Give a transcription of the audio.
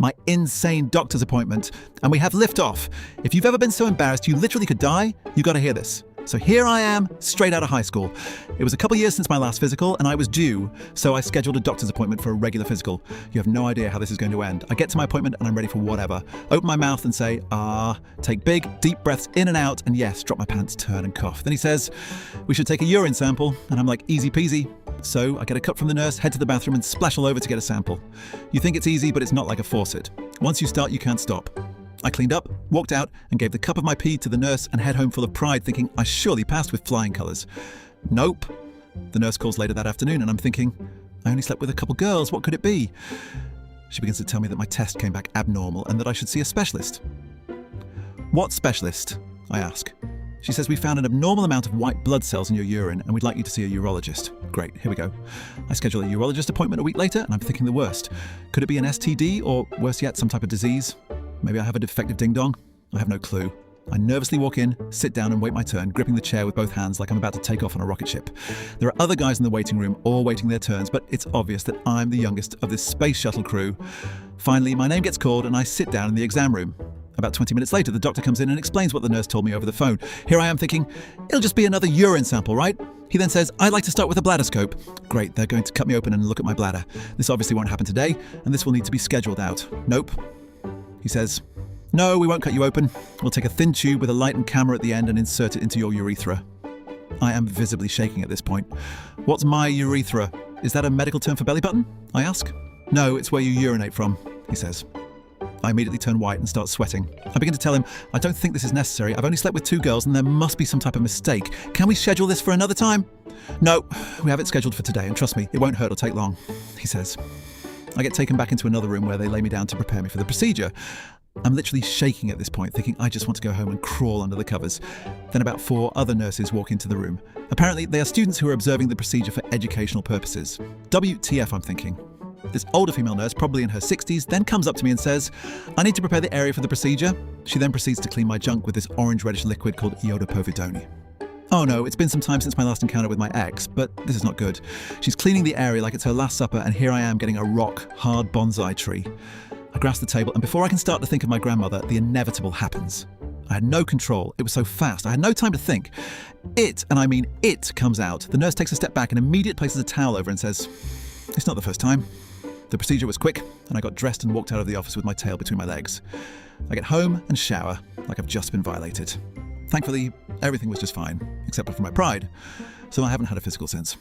my insane doctor's appointment, and we have liftoff. If you've ever been so embarrassed you literally could die, you gotta hear this. So here I am, straight out of high school. It was a couple years since my last physical, and I was due, so I scheduled a doctor's appointment for a regular physical. You have no idea how this is going to end. I get to my appointment and I'm ready for whatever. Open my mouth and say, take big, deep breaths in and out, and yes, drop my pants, turn and cough. Then he says, we should take a urine sample, and I'm like, easy peasy. So I get a cup from the nurse, head to the bathroom and splash all over to get a sample. You think it's easy, but it's not like a faucet. Once you start, you can't stop. I cleaned up, walked out, and gave the cup of my pee to the nurse and head home full of pride, thinking I surely passed with flying colours. Nope. The nurse calls later that afternoon, and I'm thinking, I only slept with a couple girls, what could it be? She begins to tell me that my test came back abnormal and that I should see a specialist. What specialist? I ask. She says, we found an abnormal amount of white blood cells in your urine and we'd like you to see a urologist. Great, here we go. I schedule a urologist appointment a week later and I'm thinking the worst. Could it be an STD or worse yet, some type of disease? Maybe I have a defective ding-dong? I have no clue. I nervously walk in, sit down and wait my turn, gripping the chair with both hands like I'm about to take off on a rocket ship. There are other guys in the waiting room, all waiting their turns, but it's obvious that I'm the youngest of this space shuttle crew. Finally, my name gets called and I sit down in the exam room. About 20 minutes later, the doctor comes in and explains what the nurse told me over the phone. Here I am thinking, it'll just be another urine sample, right? He then says, I'd like to start with a bladderscope. Great, they're going to cut me open and look at my bladder. This obviously won't happen today, and this will need to be scheduled out. Nope. He says, no, we won't cut you open. We'll take a thin tube with a light and camera at the end and insert it into your urethra. I am visibly shaking at this point. What's my urethra? Is that a medical term for belly button? I ask. No, it's where you urinate from, he says. I immediately turn white and start sweating. I begin to tell him, I don't think this is necessary. I've only slept with 2 girls and there must be some type of mistake. Can we schedule this for another time? No, we have it scheduled for today and trust me, it won't hurt or take long, he says. I get taken back into another room where they lay me down to prepare me for the procedure. I'm literally shaking at this point, thinking I just want to go home and crawl under the covers. Then about 4 other nurses walk into the room. Apparently, they are students who are observing the procedure for educational purposes. WTF, I'm thinking. This older female nurse, probably in her 60s, then comes up to me and says, I need to prepare the area for the procedure. She then proceeds to clean my junk with this orange-reddish liquid called iodopovidone. Oh no, it's been some time since my last encounter with my ex, but this is not good. She's cleaning the area like it's her last supper, and here I am getting a rock-hard bonsai tree. I grasp the table, and before I can start to think of my grandmother, the inevitable happens. I had no control. It was so fast. I had no time to think. It, and I mean it, comes out. The nurse takes a step back and immediately places a towel over and says, it's not the first time. The procedure was quick, and I got dressed and walked out of the office with my tail between my legs. I get home and shower like I've just been violated. Thankfully, everything was just fine, except for my pride, so I haven't had a physical since.